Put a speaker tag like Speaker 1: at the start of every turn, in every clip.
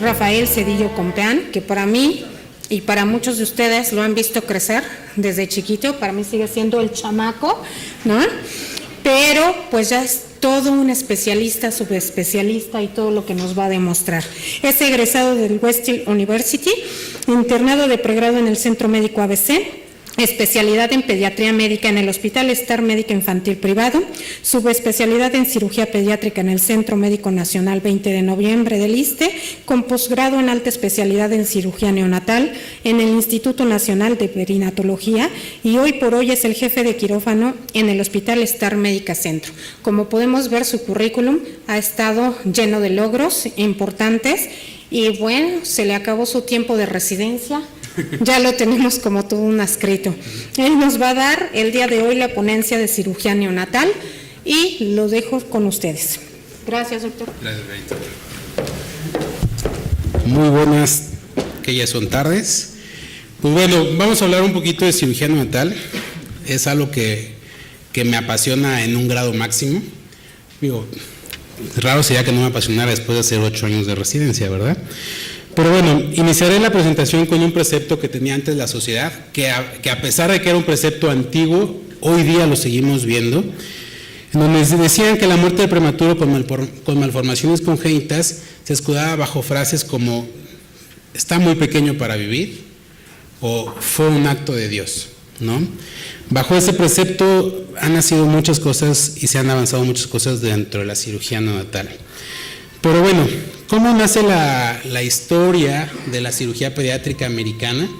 Speaker 1: Rafael Cedillo Compeán, que para mí y para muchos de ustedes lo han visto crecer desde chiquito, para mí sigue siendo el chamaco, ¿no? Pero pues ya es todo un especialista, subespecialista y todo lo que nos va a demostrar. Es egresado del Westfield University, internado de pregrado en el Centro Médico ABC, especialidad en pediatría médica en el Hospital Star Médica Infantil Privado, subespecialidad en cirugía pediátrica en el Centro Médico Nacional 20 de Noviembre del ISSSTE, con posgrado en alta especialidad en cirugía neonatal en el Instituto Nacional de Perinatología y hoy por hoy es el jefe de quirófano en el Hospital Star Médica Centro. Como podemos ver, su currículum ha estado lleno de logros importantes y bueno, se le acabó su tiempo de residencia. Ya lo tenemos como todo un adscrito. Él nos va a dar el día de hoy la ponencia de cirugía neonatal y lo dejo con ustedes. Gracias, doctor.
Speaker 2: Gracias, Benito. Muy buenas, que ya son tardes. Pues bueno, vamos a hablar un poquito de cirugía neonatal. Es algo que me apasiona en un grado máximo. Digo, raro sería que no me apasionara después de hacer 8 años de residencia, ¿verdad? Pero bueno, iniciaré la presentación con un precepto que tenía antes la sociedad, que a pesar de que era un precepto antiguo, hoy día lo seguimos viendo, en donde decían que la muerte del prematuro con malformaciones congénitas se escudaba bajo frases como está muy pequeño para vivir o fue un acto de Dios, ¿no? Bajo ese precepto han nacido muchas cosas y se han avanzado muchas cosas dentro de la cirugía neonatal. Pero bueno, ¿cómo nace la historia de la cirugía pediátrica americana?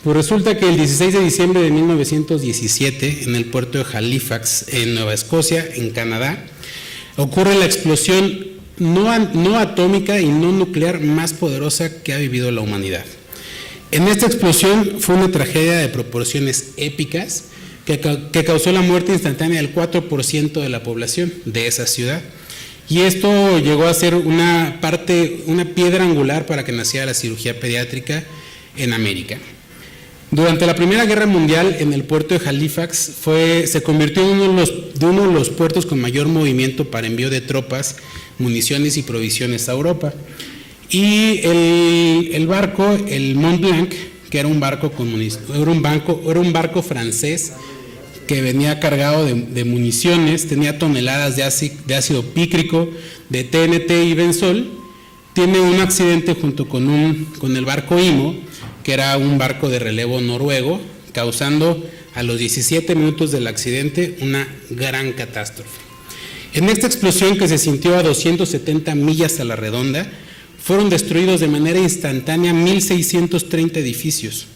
Speaker 2: Pues resulta que el 16 de diciembre de 1917, en el puerto de Halifax, en Nueva Escocia, en Canadá, ocurre la explosión no atómica y no nuclear más poderosa que ha vivido la humanidad. En esta explosión fue una tragedia de proporciones épicas que causó la muerte instantánea del 4% de la población de esa ciudad. Y esto llegó a ser una piedra angular para que naciera la cirugía pediátrica en América. Durante la Primera Guerra Mundial, en el puerto de Halifax, se convirtió en uno de los puertos con mayor movimiento para envío de tropas, municiones y provisiones a Europa. Y el barco, el Mont Blanc, que era un barco francés, que venía cargado de municiones, tenía toneladas de ácido pícrico, de TNT y benzol, tiene un accidente junto con el barco Imo, que era un barco de relevo noruego, causando a los 17 minutos del accidente una gran catástrofe. En esta explosión, que se sintió a 270 millas a la redonda, fueron destruidos de manera instantánea 1.630 edificios.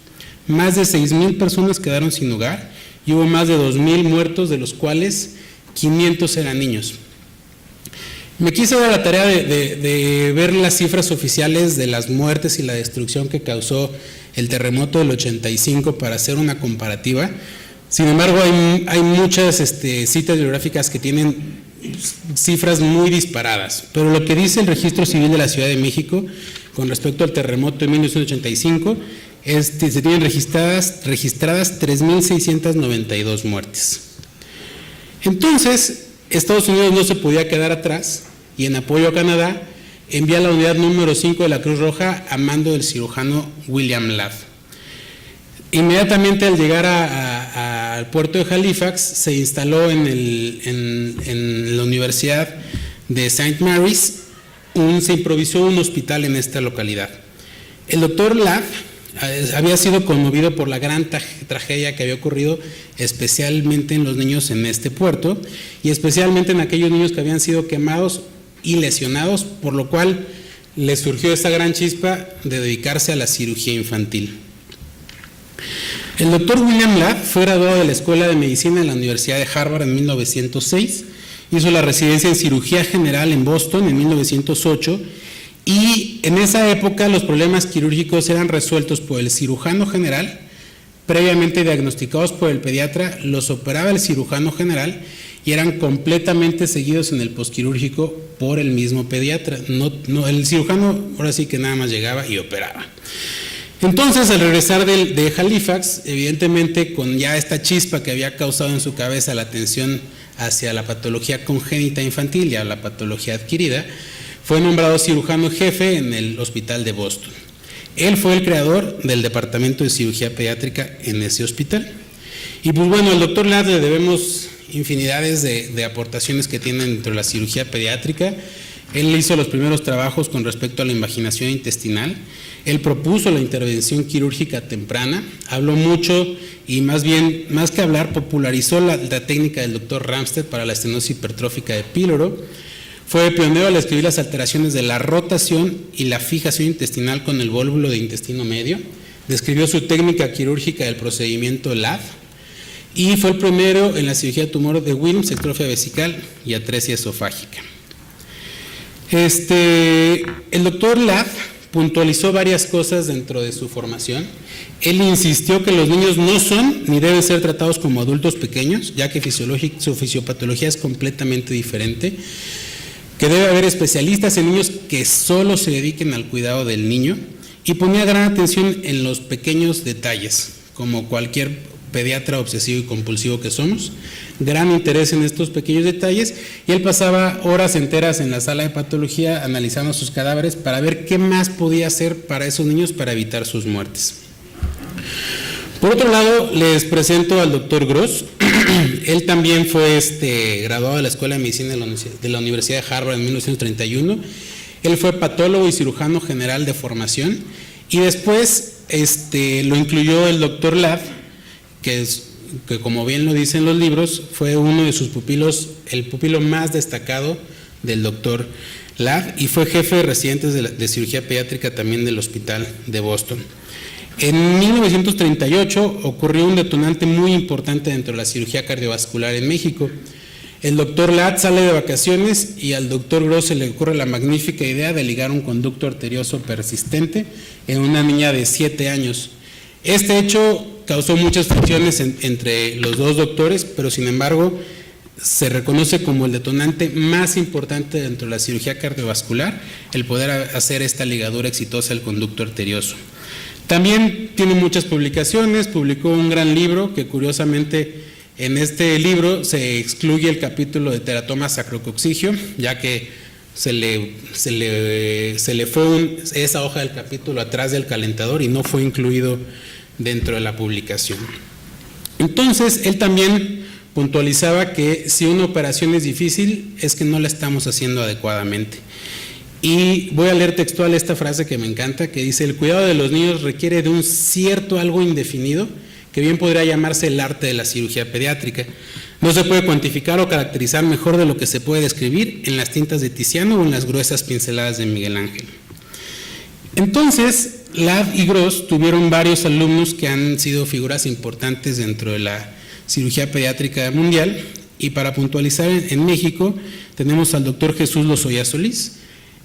Speaker 2: Más de 6.000 personas quedaron sin hogar y hubo más de 2.000 muertos, de los cuales 500 eran niños. Me quise dar la tarea de ver las cifras oficiales de las muertes y la destrucción que causó el terremoto del 85 para hacer una comparativa. Sin embargo, hay muchas citas bibliográficas que tienen cifras muy disparadas, pero lo que dice el Registro Civil de la Ciudad de México con respecto al terremoto de 1985 se tienen registradas 3.692 muertes. Entonces, Estados Unidos no se podía quedar atrás y en apoyo a Canadá envía la unidad número 5 de la Cruz Roja a mando del cirujano William Ladd. Inmediatamente al llegar al puerto de Halifax se instaló en la Universidad de St. Mary's, se improvisó un hospital en esta localidad. El doctor Ladd había sido conmovido por la gran tragedia que había ocurrido especialmente en los niños en este puerto y especialmente en aquellos niños que habían sido quemados y lesionados, por lo cual le surgió esta gran chispa de dedicarse a la cirugía infantil. El doctor William Ladd fue graduado de la Escuela de Medicina de la Universidad de Harvard en 1906, hizo la residencia en cirugía general en Boston en 1908 y en esa época los problemas quirúrgicos eran resueltos por el cirujano general, previamente diagnosticados por el pediatra, los operaba el cirujano general y eran completamente seguidos en el posquirúrgico por el mismo pediatra. El cirujano ahora sí que nada más llegaba y operaba. Entonces, al regresar de Halifax, evidentemente con ya esta chispa que había causado en su cabeza la atención hacia la patología congénita infantil y a la patología adquirida, Fue nombrado cirujano jefe en el hospital de Boston. Él fue el creador del departamento de cirugía pediátrica en ese hospital. Y pues bueno, al doctor Ladd le debemos infinidades de aportaciones que tiene dentro de la cirugía pediátrica. Él hizo los primeros trabajos con respecto a la invaginación intestinal. Él propuso la intervención quirúrgica temprana, habló mucho y más que hablar, popularizó la técnica del doctor Ramstedt para la estenosis hipertrófica de píloro. Fue pionero al escribir las alteraciones de la rotación y la fijación intestinal con el vólvulo de intestino medio. Describió su técnica quirúrgica del procedimiento Ladd y fue el primero en la cirugía de tumor de Wilms, extrofia vesical y atresia esofágica. El doctor Ladd puntualizó varias cosas dentro de su formación. Él insistió que los niños no son ni deben ser tratados como adultos pequeños, ya que su fisiopatología es completamente diferente, que debe haber especialistas en niños que solo se dediquen al cuidado del niño, y ponía gran atención en los pequeños detalles, como cualquier pediatra obsesivo y compulsivo que somos, gran interés en estos pequeños detalles, y él pasaba horas enteras en la sala de patología analizando sus cadáveres para ver qué más podía hacer para esos niños para evitar sus muertes. Por otro lado, les presento al doctor Gross. Él también fue graduado de la Escuela de Medicina de la Universidad de Harvard en 1931. Él fue patólogo y cirujano general de formación, y después lo incluyó el doctor Ladd, que como bien lo dicen los libros, fue uno de sus pupilos, el pupilo más destacado del doctor Ladd, y fue jefe de residentes de cirugía pediátrica también del hospital de Boston. En 1938 ocurrió un detonante muy importante dentro de la cirugía cardiovascular en México. El doctor Ladd sale de vacaciones y al doctor Gross se le ocurre la magnífica idea de ligar un conducto arterioso persistente en una niña de 7 años. Este hecho causó muchas fricciones entre los dos doctores, pero sin embargo se reconoce como el detonante más importante dentro de la cirugía cardiovascular, el poder hacer esta ligadura exitosa del conducto arterioso. También tiene muchas publicaciones, publicó un gran libro que curiosamente en este libro se excluye el capítulo de teratoma sacrococcigio, ya que se le fue esa hoja del capítulo atrás del calentador y no fue incluido dentro de la publicación. Entonces, él también puntualizaba que si una operación es difícil, es que no la estamos haciendo adecuadamente. Y voy a leer textual esta frase que me encanta, que dice: el cuidado de los niños requiere de un cierto algo indefinido, que bien podría llamarse el arte de la cirugía pediátrica. No se puede cuantificar o caracterizar mejor de lo que se puede describir en las tintas de Tiziano o en las gruesas pinceladas de Miguel Ángel. Entonces, Ladd y Gross tuvieron varios alumnos que han sido figuras importantes dentro de la cirugía pediátrica mundial, y para puntualizar, en México tenemos al doctor Jesús Lozoya Solís.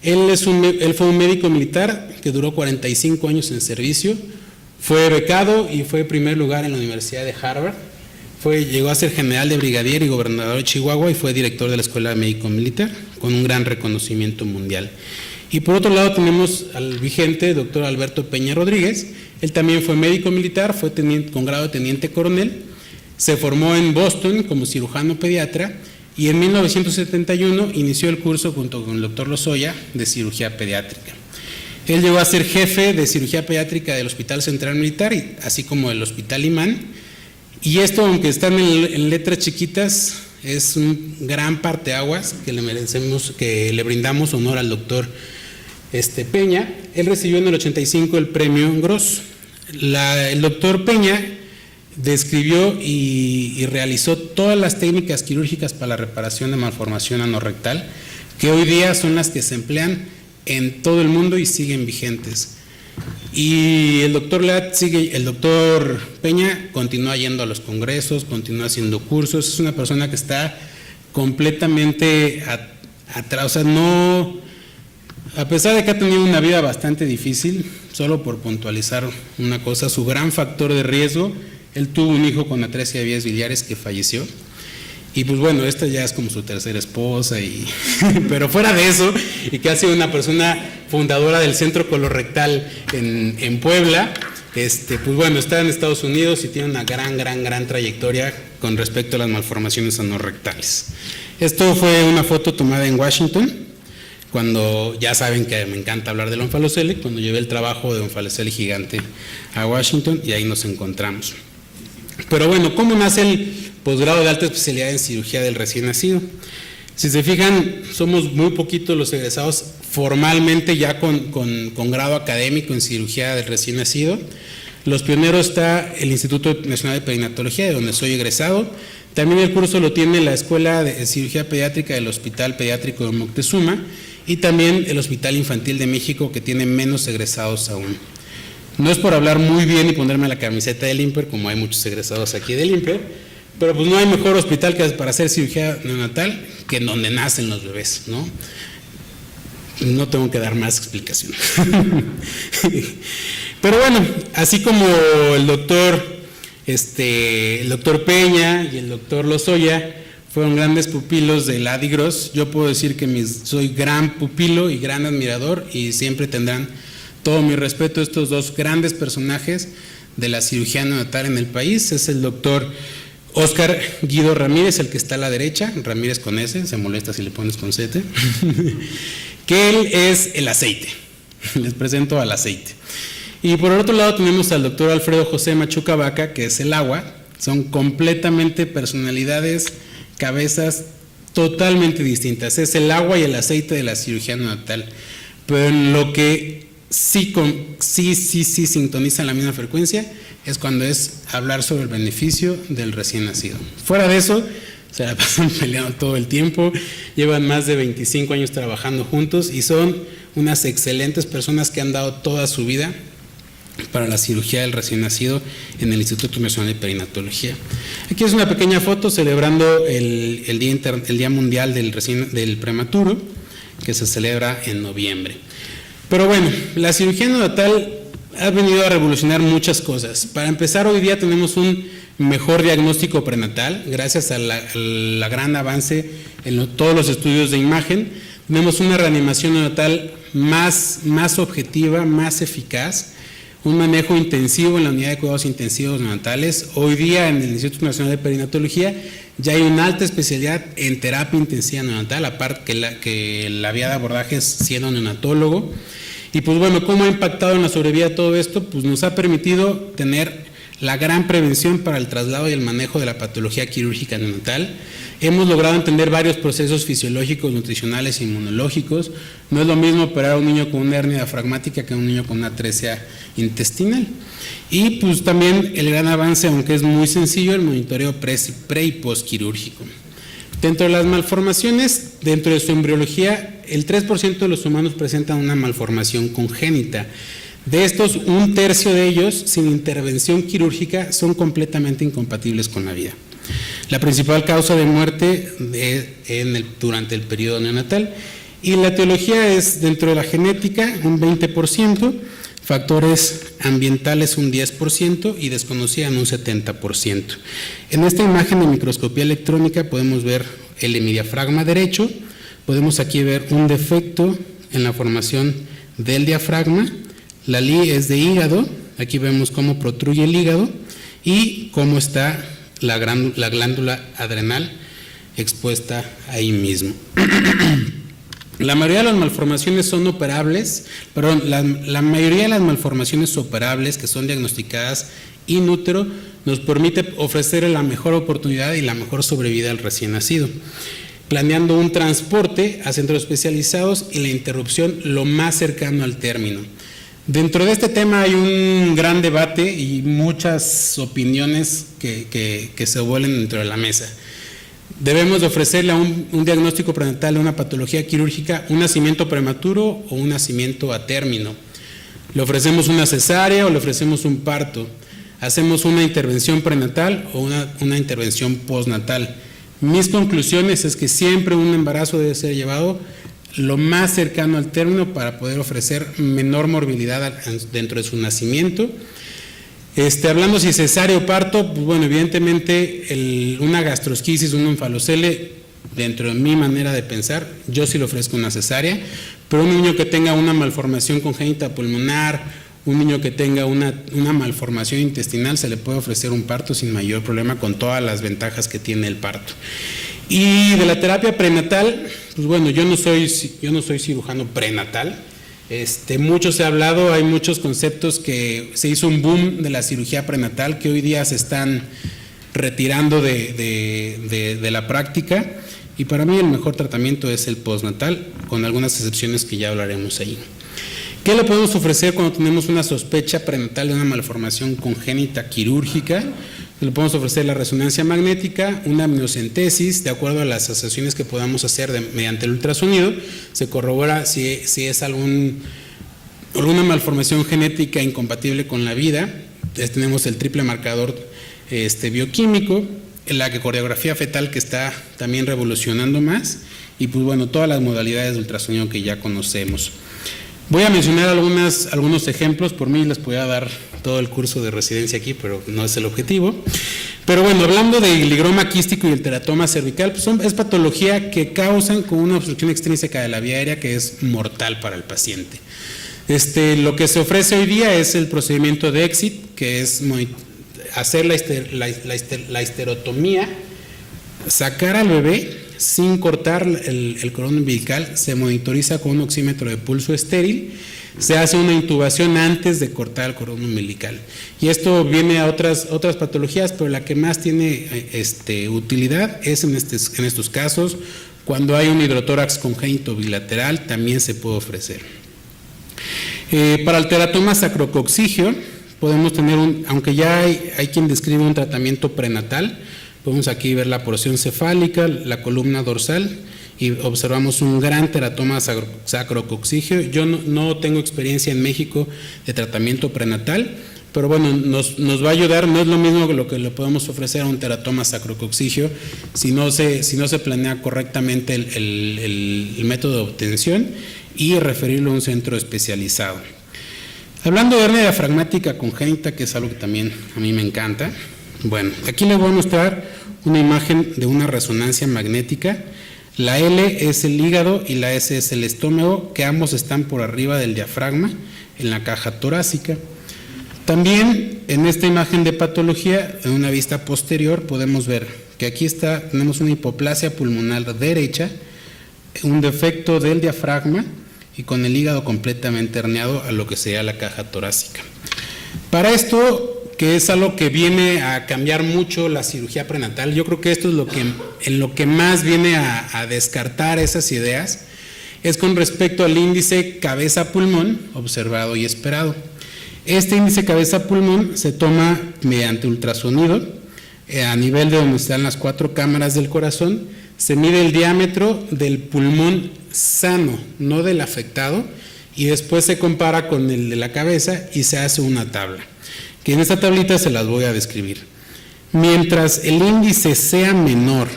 Speaker 2: Él fue un médico militar que duró 45 años en servicio, fue becado y fue primer lugar en la Universidad de Harvard, llegó a ser general de brigadier y gobernador de Chihuahua, y fue director de la Escuela Médico Militar, con un gran reconocimiento mundial. Y por otro lado tenemos al vigente doctor Alberto Peña Rodríguez. Él también fue médico militar, fue con grado de teniente coronel, se formó en Boston como cirujano pediatra, y en 1971 inició el curso junto con el doctor Lozoya de cirugía pediátrica. Él llegó a ser jefe de cirugía pediátrica del Hospital Central Militar, así como del Hospital Imán, y esto, aunque están en letras chiquitas, es un gran parteaguas que le brindamos honor al doctor Peña. Él recibió en el 85 el premio Gross. El doctor Peña describió y realizó todas las técnicas quirúrgicas para la reparación de malformación anorrectal, que hoy día son las que se emplean en todo el mundo y siguen vigentes. Y el doctor Peña continúa yendo a los congresos, continúa haciendo cursos. Es una persona que está completamente atrás, o sea, no, a pesar de que ha tenido una vida bastante difícil, solo por puntualizar una cosa, su gran factor de riesgo: él tuvo un hijo con atresia de vías biliares que falleció, y pues bueno, esta ya es como su tercera esposa, pero fuera de eso, y que ha sido una persona fundadora del Centro Colorectal en Puebla, pues bueno, está en Estados Unidos y tiene una gran trayectoria con respecto a las malformaciones anorrectales. Esto fue una foto tomada en Washington, cuando ya saben que me encanta hablar del onfalocele, cuando llevé el trabajo de onfalocele gigante a Washington y ahí nos encontramos. Pero bueno, ¿cómo nace el posgrado de alta especialidad en cirugía del recién nacido? Si se fijan, somos muy poquitos los egresados formalmente ya con grado académico en cirugía del recién nacido. Los pioneros está el Instituto Nacional de Perinatología, de donde soy egresado. También el curso lo tiene la Escuela de Cirugía Pediátrica del Hospital Pediátrico de Moctezuma y también el Hospital Infantil de México, que tiene menos egresados aún. No es por hablar muy bien y ponerme la camiseta del INPER, como hay muchos egresados aquí del INPER, pero pues no hay mejor hospital que para hacer cirugía neonatal que en donde nacen los bebés, ¿no? No tengo que dar más explicación. Pero bueno, así como el doctor Peña y el doctor Lozoya fueron grandes pupilos del Adi Gross, yo puedo decir que soy gran pupilo y gran admirador y siempre tendrán todo mi respeto a estos dos grandes personajes de la cirugía neonatal en el país. Es el doctor Óscar Guido Ramírez, el que está a la derecha, Ramírez con S, se molesta si le pones con Z, que él es el aceite, les presento al aceite. Y por el otro lado tenemos al doctor Alfredo José Machuca Vaca, que es el agua. Son completamente personalidades, cabezas totalmente distintas. Es el agua y el aceite de la cirugía neonatal. Pero en lo que sí sintonizan la misma frecuencia es cuando es hablar sobre el beneficio del recién nacido. Fuera de eso, se la pasan peleando todo el tiempo, llevan más de 25 años trabajando juntos y son unas excelentes personas que han dado toda su vida para la cirugía del recién nacido en el Instituto Nacional de Perinatología. Aquí es una pequeña foto celebrando el Día Mundial del Prematuro, que se celebra en noviembre. Pero bueno, la cirugía neonatal ha venido a revolucionar muchas cosas. Para empezar, hoy día tenemos un mejor diagnóstico prenatal, gracias a la gran avance en todos los estudios de imagen. Tenemos una reanimación neonatal más objetiva, más eficaz, un manejo intensivo en la unidad de cuidados intensivos neonatales. Hoy día en el Instituto Nacional de Perinatología ya hay una alta especialidad en terapia intensiva neonatal, aparte que la vía de abordaje es siendo neonatólogo. Y pues bueno, ¿cómo ha impactado en la sobrevida todo esto? Pues nos ha permitido tener la gran prevención para el traslado y el manejo de la patología quirúrgica neonatal. Hemos logrado entender varios procesos fisiológicos, nutricionales e inmunológicos. No es lo mismo operar a un niño con una hernia diafragmática que a un niño con una atresia intestinal. Y pues también el gran avance, aunque es muy sencillo, el monitoreo pre y post quirúrgico. Dentro de las malformaciones, dentro de su embriología, el 3% de los humanos presentan una malformación congénita. De estos, 1/3 de ellos, sin intervención quirúrgica, son completamente incompatibles con la vida. La principal causa de muerte durante el periodo neonatal. Y la etiología es, dentro de la genética, un 20%, factores ambientales un 10% y desconocida en un 70%. En esta imagen de microscopía electrónica podemos ver el hemidiafragma derecho, podemos aquí ver un defecto en la formación del diafragma, la LI es de hígado, aquí vemos cómo protruye el hígado y cómo está la glándula adrenal expuesta ahí mismo. La mayoría de las malformaciones son operables, la mayoría de las malformaciones operables que son diagnosticadas in útero nos permite ofrecer la mejor oportunidad y la mejor sobrevida al recién nacido, planeando un transporte a centros especializados y la interrupción lo más cercano al término. Dentro de este tema hay un gran debate y muchas opiniones que se vuelen dentro de la mesa. Debemos de ofrecerle a un diagnóstico prenatal de una patología quirúrgica un nacimiento prematuro o un nacimiento a término. Le ofrecemos una cesárea o le ofrecemos un parto. Hacemos una intervención prenatal o una intervención postnatal. Mis conclusiones es que siempre un embarazo debe ser llevado lo más cercano al término para poder ofrecer menor morbilidad dentro de su nacimiento. Hablando si cesárea o parto, pues bueno, evidentemente una gastrosquisis, un onfalocele, dentro de mi manera de pensar, yo sí le ofrezco una cesárea, pero un niño que tenga una malformación congénita pulmonar, un niño que tenga una malformación intestinal, se le puede ofrecer un parto sin mayor problema, con todas las ventajas que tiene el parto. Y de la terapia prenatal, pues bueno, yo no soy cirujano prenatal. Mucho se ha hablado, hay muchos conceptos que se hizo un boom de la cirugía prenatal que hoy día se están retirando de la práctica, y para mí el mejor tratamiento es el postnatal, con algunas excepciones que ya hablaremos ahí. ¿Qué le podemos ofrecer cuando tenemos una sospecha prenatal de una malformación congénita quirúrgica? Le podemos ofrecer la resonancia magnética, una amniocentesis, de acuerdo a las asociaciones que podamos hacer mediante el ultrasonido, se corrobora si es alguna malformación genética incompatible con la vida. Tenemos el triple marcador bioquímico, la ecografía fetal, que está también revolucionando más, y pues bueno, todas las modalidades de ultrasonido que ya conocemos. Voy a mencionar algunos ejemplos. Por mí les podría dar todo el curso de residencia aquí, pero no es el objetivo. Pero bueno, hablando del ligroma quístico y el teratoma cervical, pues es patología que causan con una obstrucción extrínseca de la vía aérea que es mortal para el paciente. Lo que se ofrece hoy día es el procedimiento de EXIT, que es hacer la histerotomía, sacar al bebé sin cortar el cordón umbilical, se monitoriza con un oxímetro de pulso estéril, se hace una intubación antes de cortar el cordón umbilical. Y esto viene a otras patologías, pero la que más tiene utilidad es en estos casos. Cuando hay un hidrotórax congénito bilateral, también se puede ofrecer. Para el teratoma sacrococcigio, podemos tener aunque ya hay quien describe un tratamiento prenatal. Podemos aquí ver la porción cefálica, la columna dorsal, y observamos un gran teratoma sacrococcigio. Yo no tengo experiencia en México de tratamiento prenatal, pero bueno, nos va a ayudar. No es lo mismo que lo que le podemos ofrecer a un teratoma sacrococcigio si no se planea correctamente el método de obtención y referirlo a un centro especializado. Hablando de hernia diafragmática congénita, que es algo que también a mí me encanta. Bueno, aquí les voy a mostrar una imagen de una resonancia magnética. La L es el hígado y la S es el estómago, que ambos están por arriba del diafragma, en la caja torácica. También en esta imagen de patología, en una vista posterior, podemos ver que aquí tenemos una hipoplasia pulmonar derecha, un defecto del diafragma y con el hígado completamente herniado a lo que sería la caja torácica. Para esto, que es algo que viene a cambiar mucho la cirugía prenatal, yo creo que esto es en lo que más viene a descartar esas ideas, es con respecto al índice cabeza-pulmón observado y esperado. Este índice cabeza-pulmón se toma mediante ultrasonido a nivel de donde están las 4 cámaras del corazón. Se mide el diámetro del pulmón sano, no del afectado, y después se compara con el de la cabeza y se hace una tabla, que en esta tablita se las voy a describir. Mientras el índice sea menor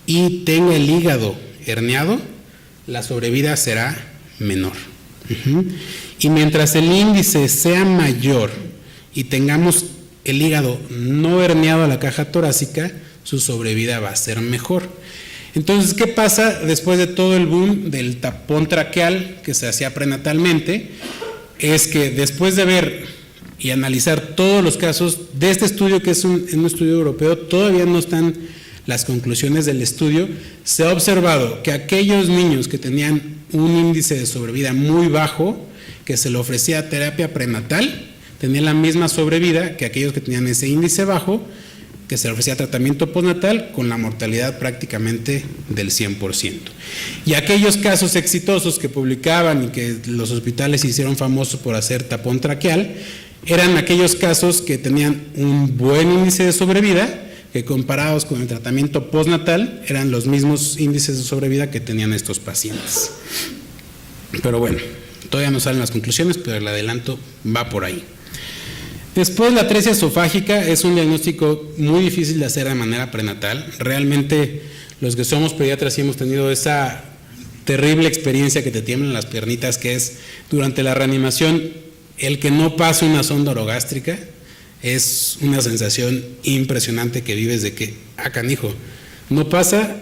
Speaker 2: y tenga el hígado herniado, la sobrevida será menor. Y mientras el índice sea mayor y tengamos el hígado no herniado a la caja torácica, su sobrevida va a ser mejor. Entonces, ¿qué pasa después de todo el boom del tapón traqueal que se hacía prenatalmente? Es que después de ver y analizar todos los casos de este estudio, que es un estudio europeo, todavía no están las conclusiones del estudio. Se ha observado que aquellos niños que tenían un índice de sobrevida muy bajo, que se le ofrecía terapia prenatal, tenían la misma sobrevida que aquellos que tenían ese índice bajo, que se le ofrecía tratamiento postnatal, con la mortalidad prácticamente del 100%. Y aquellos casos exitosos que publicaban y que los hospitales se hicieron famosos por hacer tapón traqueal, eran aquellos casos que tenían un buen índice de sobrevida, que comparados con el tratamiento postnatal eran los mismos índices de sobrevida que tenían estos pacientes. Pero bueno, todavía no salen las conclusiones, pero el adelanto va por ahí. Después, la atresia esofágica es un diagnóstico muy difícil de hacer de manera prenatal. Realmente los que somos pediatras sí hemos tenido esa terrible experiencia que te tiemblan las piernitas, que es durante la reanimación el que no pase una sonda orogástrica. Es una sensación impresionante que vives de que, canijo, no pasa,